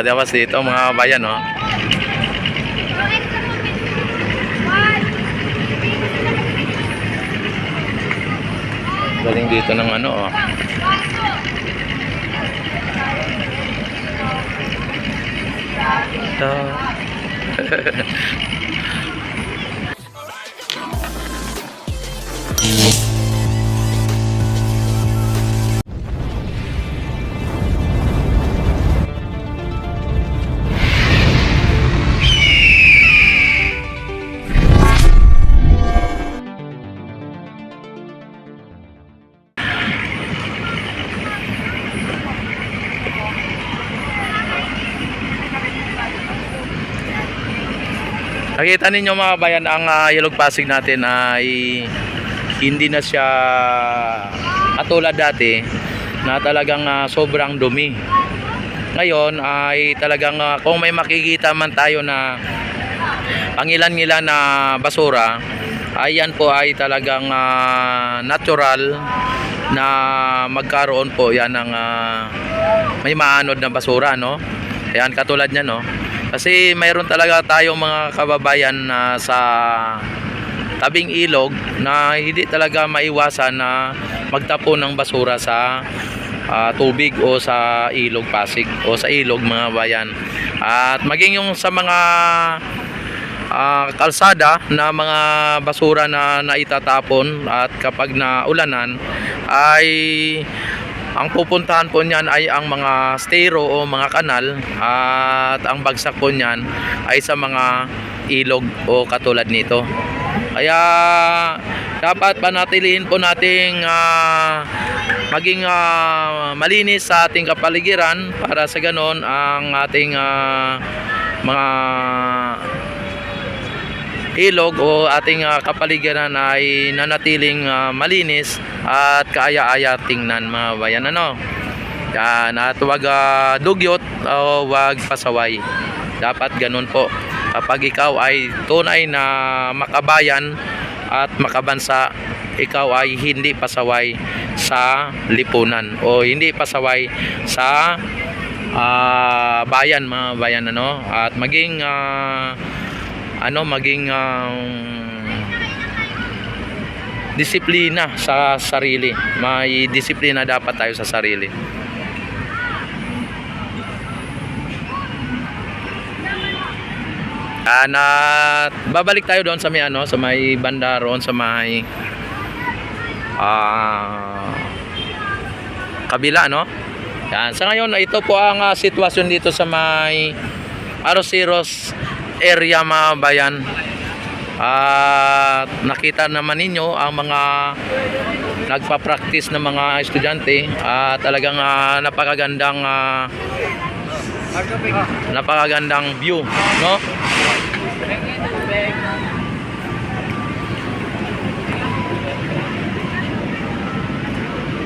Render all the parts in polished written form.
Tapos dito mga bayan, oh. Galing dito ng ano, oh. Ito. Nakita ninyo mga bayan, ang Ilog Pasig natin ay hindi na siya katulad dati na talagang sobrang dumi. Ngayon ay talagang kung may makikita man tayo na pangilan-ngilan na basura, ay yan po ay talagang natural na magkaroon po yan ng may maanod na basura, no? Ayan, katulad niya, no? Kasi mayroon talaga tayong mga kababayan na sa tabing ilog na hindi talaga maiwasan na magtapon ng basura sa tubig o sa Ilog Pasig o sa ilog mga bayan. At maging yung sa mga kalsada na mga basura na naitatapon, at kapag naulanan ay ang pupuntahan po niyan ay ang mga stero o mga kanal, at ang bagsak po niyan ay sa mga ilog o katulad nito. Kaya dapat panatilihin po nating maging malinis sa ating kapaligiran, para sa ganon ang ating mga ilog o ating kapaligiran ay nanatiling malinis at kaaya-aya tingnan mga bayan, ano. Yan, at huwag dugyot o huwag pasaway. Dapat ganun po. Kapag ikaw ay tunay na makabayan at makabansa, ikaw ay hindi pasaway sa lipunan o hindi pasaway sa bayan mga bayan, ano. At maging disiplina sa sarili. May disiplina dapat tayo sa sarili. Babalik tayo doon sa may sa may banda roon sa may kabila, no? Yan. Sa ngayon, ito po ang sitwasyon dito sa may Arroceros area mga bayan. At nakita naman ninyo ang mga nagpa-practice ng mga estudyante, at talagang napakagandang view, no?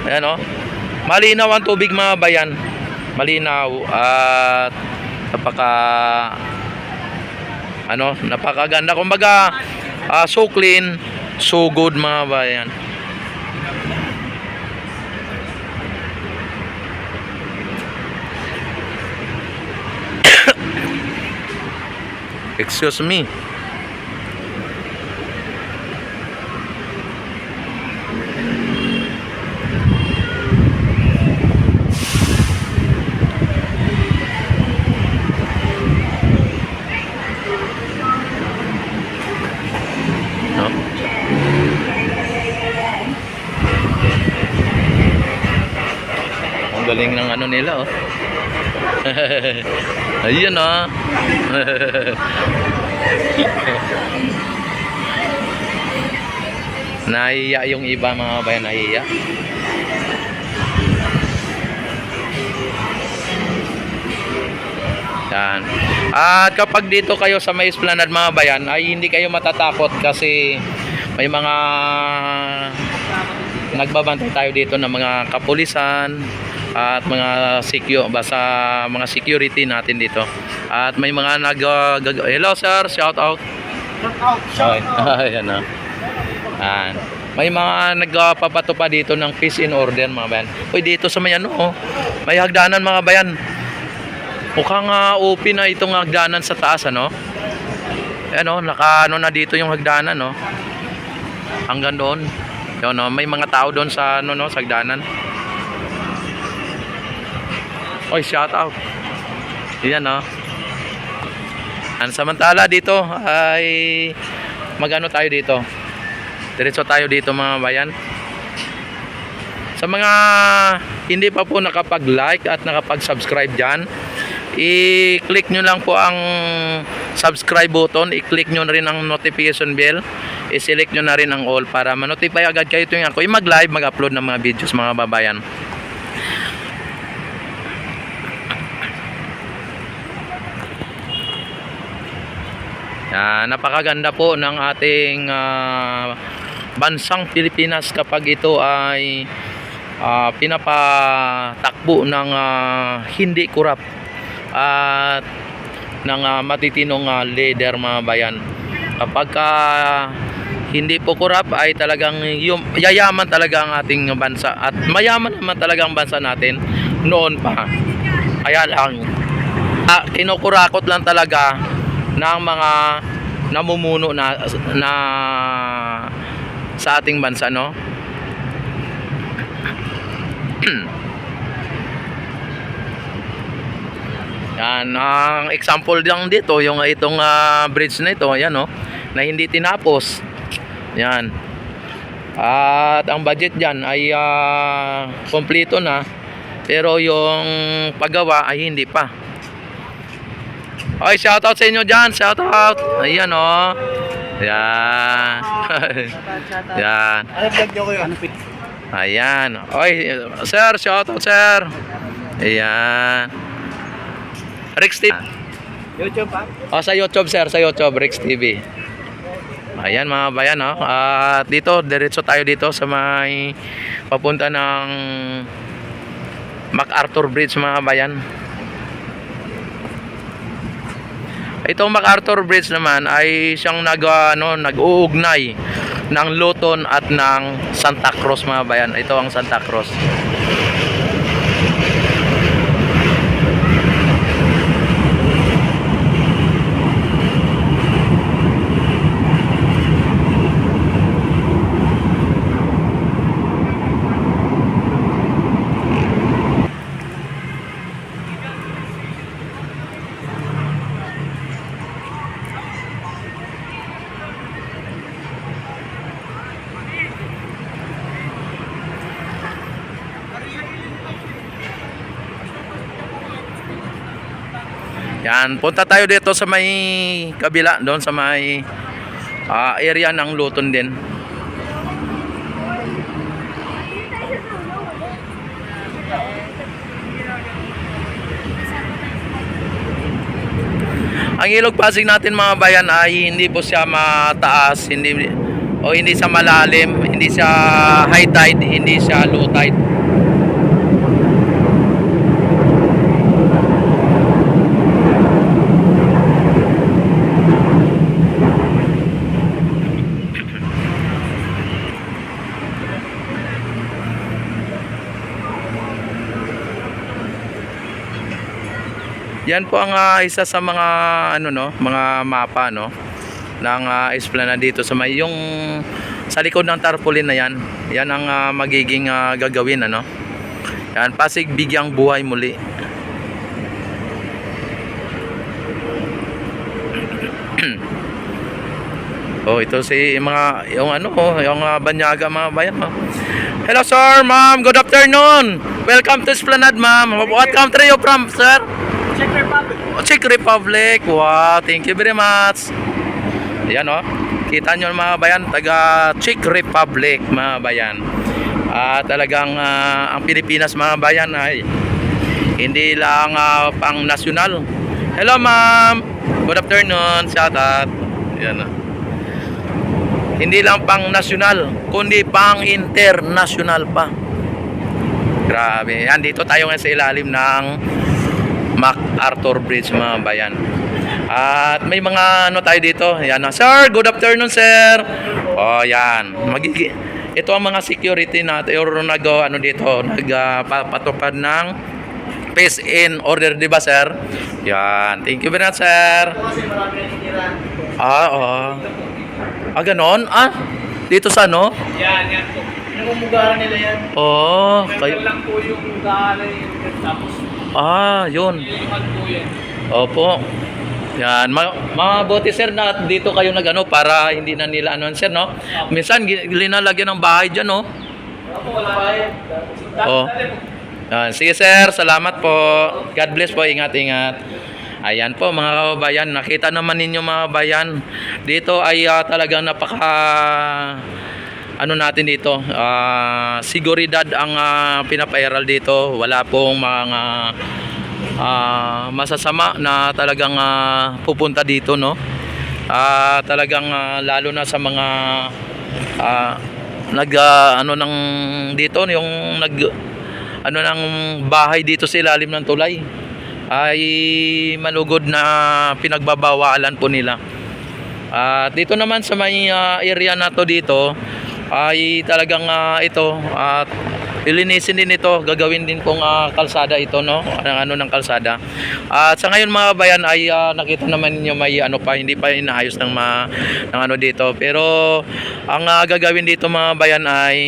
Ayan, no? Malinaw ang tubig mga bayan, malinaw, at napakaganda, kumbaga so clean, so good mga bayan. Excuse me. Galing ng ano nila, oh. Ayun, oh. Nahiya yung iba mga bayan, nahiya. Yan. At kapag dito kayo sa may esplanade mga bayan, ay hindi kayo matatakot, kasi may mga nagbabantay tayo dito ng mga kapulisan at mga mga security natin dito. At may mga hello sir, shout out. Shout out. Ayan, May mga nagpapato pa dito ng peace in order mga bayan. Uy, dito sa may ano, oh, may hagdanan mga bayan. Mukhang open na itong hagdanan sa taas, ano? Ano, naka ano na dito yung hagdanan, no? Hanggang doon. Yun, no? May mga tao doon sa ano, no, sa hagdanan. Oy, shout out. Yan, no? Samantala dito ay magano tayo dito. Diretso tayo dito mga bayan. Sa mga hindi pa po nakapag-like at nakapag-subscribe dyan, i-click nyo lang po ang subscribe button, i-click nyo na rin ang notification bell, i-select nyo na rin ang all para ma-notify agad kayo tuwing ako mag-live, mag-upload ng mga videos mga babayan. Napakaganda po ng ating bansang Pilipinas kapag ito ay pinapatakbo ng hindi korap at ng matitinong leader mga bayan. Kapag hindi po korap ay talagang yayaman talaga ang ating bansa at mayaman naman talaga ang bansa natin noon pa. Kaya lang kinukurakot lang talaga ng mga namumuno na sa ating bansa, no? Yan, ang example lang dito yung itong bridge na ito, ayan, no, na hindi tinapos. Yan. At ang budget diyan ay kompleto na, pero yung paggawa ay hindi pa. Okay, shout out sa inyo diyan, shout out. Ayan, oh. Yan. Yan. Ano vlog nyo kayo? Ayan. Oy, sir, shout out, sir. Ayan. Rex TV. YouTube pa? Oh, sa YouTube, sir, sa YouTube, Rex TV. Ayan mga bayan, oh. At dito, diretso tayo dito sa may papunta ng MacArthur Bridge mga bayan. Itong MacArthur Bridge naman ay siyang nag-uugnay ng Luton at ng Santa Cruz mga bayan. Ito ang Santa Cruz. Yan, punta tayo dito sa may kabila, doon sa may area ng Luton din. Ang ilog Pasig natin mga bayan ay hindi po siya mataas, hindi siya malalim, hindi siya high tide, hindi siya low tide. Yan po ang isa sa mga mga mapa ng esplanade dito sa may yung sa likod ng tarpaulin na yan. Yan ang magiging gagawin Yan, Pasig bigyang buhay muli. Oh, ito si yung banyaga mga bayan. Hello sir, ma'am, good afternoon. Welcome to Esplanade, ma'am. What country you from, sir? Czech Republic. Czech Republic. Wow, thank you very much. Ayan, kita nyo mga bayan, taga Czech Republic mga bayan. Talagang ang Pilipinas mga bayan ay hindi lang pang nasyonal. Hello ma'am, good afternoon, shout out. Ayan, hindi lang pang nasyonal, kundi pang international pa. Grabe. Yan, dito tayo ngayon sa ilalim ng MacArthur Bridge mga bayan. At may mga tayo dito. Yan, sir, good afternoon sir. Oh, yan. ito ang mga security natin or nagpatupad ng peace in order, di ba sir? Yan, thank you very much sir. Kasi marami na titira. Ganon? Dito sa ano? Yan po. Pinamumugaran nila yan. Kayo. lang po yung daalay. Tapos, Yun. nililihan po yan. Opo. Yan, mabuti sir na dito kayo nagano para hindi na nila ano sir, no? Minsan linalagyan ng bahay diyan, no? Ako, wala pa yan. Yan, sige sir, salamat po. God bless po, ingat-ingat. Ayan po mga kababayan, nakita naman ninyo mga kababayan. Dito ay talagang natin dito, seguridad ang pinapairal dito. Wala pong mga masasama na talagang pupunta dito, no? Talagang lalo na sa mga dito yung ng bahay dito sa ilalim ng tulay ay malugod na pinagbabawalan po nila. At dito naman sa may area na to dito ay talagang ito ilinisin din ito, gagawin din pong kalsada ito, no? Ng kalsada. At sa ngayon mga bayan ay nakita naman niyo may hindi pa inaayos ng dito. Pero ang gagawin dito mga bayan ay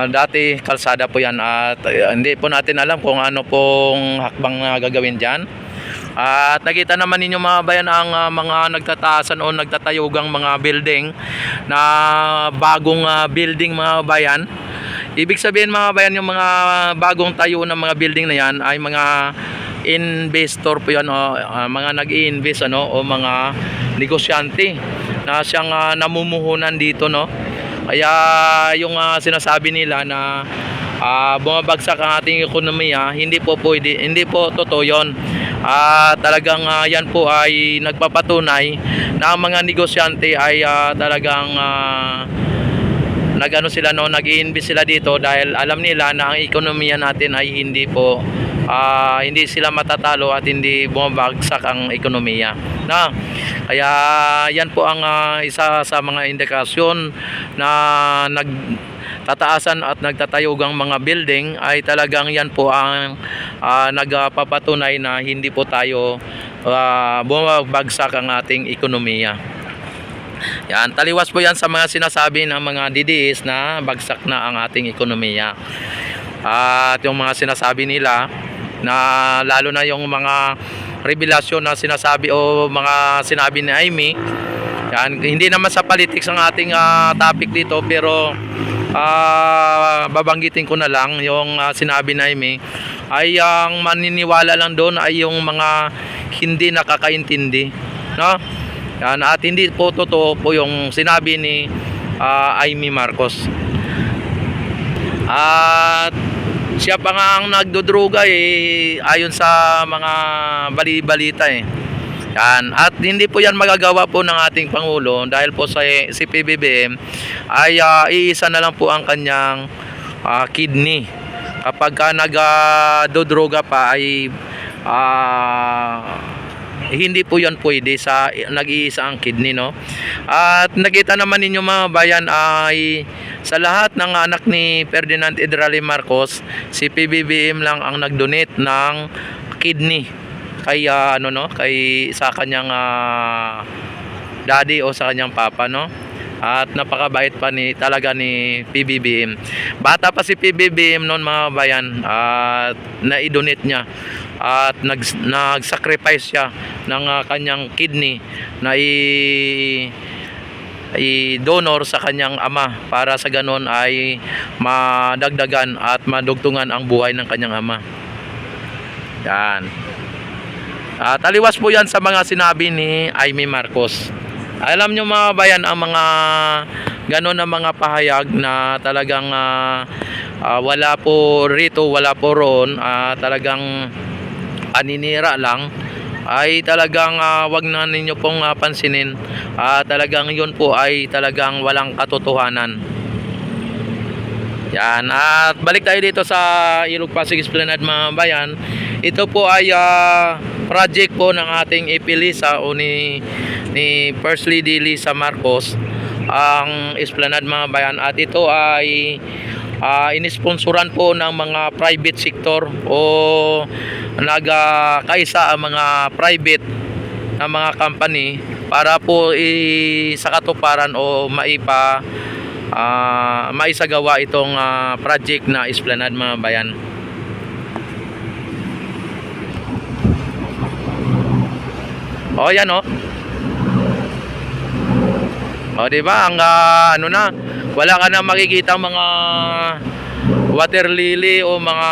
dati kalsada po yan at hindi po natin alam kung ano pong hakbang na gagawin dyan. At nakita naman ninyo mga bayan ang mga nagtataasan o nagtatayugang mga building na bagong building mga bayan. Ibig sabihin mga bayan, yung mga bagong tayo ng mga building na yan ay mga investor po yan, mga nag-i-invest o mga negosyante na siyang namumuhunan dito, no? Kaya yung sinasabi nila na bumabagsak ang ating ekonomiya, hindi po pwede, hindi po totoo yun. Talagang yan po ay nagpapatunay na ang mga negosyante ay talagang nag-i-invest sila dito dahil alam nila na ang ekonomiya natin ay hindi sila matatalo at hindi bumabagsak ang ekonomiya. Kaya yan po ang isa sa mga indikasyon na nagtataasan at nagtatayugang mga building ay talagang yan po ang nagpapatunay na hindi po tayo bumabagsak ang ating ekonomiya. Yan, taliwas po yan sa mga sinasabi ng mga DDS na bagsak na ang ating ekonomiya. At yung mga sinasabi nila na lalo na yung mga revelasyon na sinasabi o mga sinabi ni Amy, yan, hindi naman sa politics ang ating topic dito, pero babanggitin ko na lang yung sinabi ni Amy ay ang maniniwala lang doon ay yung mga hindi nakakaintindi, no? Yan, at hindi po totoo po yung sinabi ni Amy Marcos. At siya pa nga ang nagdodroga ayon sa mga bali-balita Yan. At hindi po yan magagawa po ng ating Pangulo dahil po si PBBM ay iisa na lang po ang kanyang kidney. Kapag nagdodroga pa ay hindi po yan pwede sa nag-iisa ang kidney, no? At nakita naman ninyo mga bayan ay sa lahat ng anak ni Ferdinand Edrali Marcos, si PBBM lang ang nag-donate ng kidney kay sa kanyang daddy o sa kanyang papa, no? At napakabait pa talaga ni PBBM. Bata pa si PBBM noon mga bayan at na-donate niya at nag-sacrifice siya ng kanyang kidney na i-donor sa kanyang ama para sa ganon ay madagdagan at madugtungan ang buhay ng kanyang ama. Yan. Taliwas po yan sa mga sinabi ni Amy Marcos. Alam nyo mga bayan, ang mga ganon na mga pahayag na talagang wala po rito, wala po roon, talagang paninira lang, ay talagang wag na ninyo pong pansinin. Talagang yun po ay talagang walang katotohanan. Yan. At balik tayo dito sa Ilog Pasig Esplanade mga bayan. Ito po ay project po ng ating EP Lisa o ni First Lady Lisa Marcos. ang Esplanade mga bayan, at ito ay inisponsoran po ng mga private sector o nagkaisa ang mga private na mga company para po sa katuparan o maisagawa itong project na Esplanade mga bayan. O yan o. O di ba ang ano na, wala ka na makikita mga water lily o mga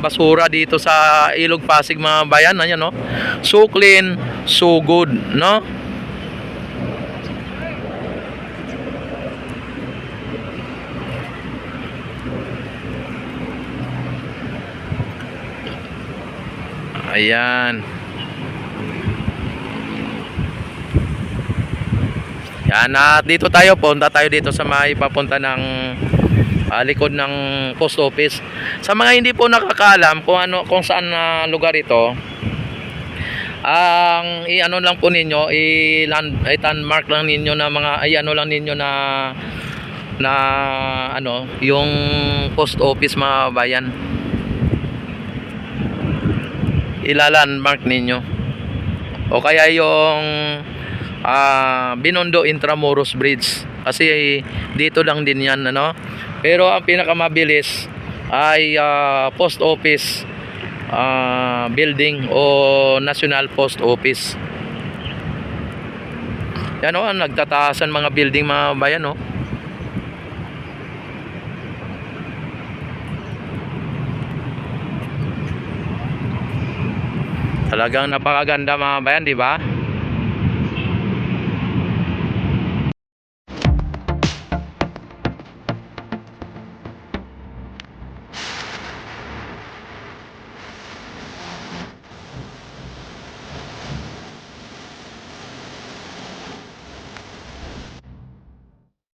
basura dito sa Ilog Pasig mga bayan. Ayan no. So clean, so good, no? Ayan. Yan, at dito tayo, punta tayo dito sa may papunta ng likod ng post office. Sa mga hindi po nakakaalam kung saan na lugar ito, ang i-ano lang po ninyo, i-landmark lang ninyo na mga i-ano lang ninyo na ano, yung post office mga bayan. Ilalandmark ninyo. O kaya yung Binondo Intramuros Bridge, kasi dito lang din yan, ano. Pero ang pinakamabilis ay post office building o National Post Office. Yan o, nagtataasan mga building mga bayan o. Talagang napakaganda mga bayan, di ba?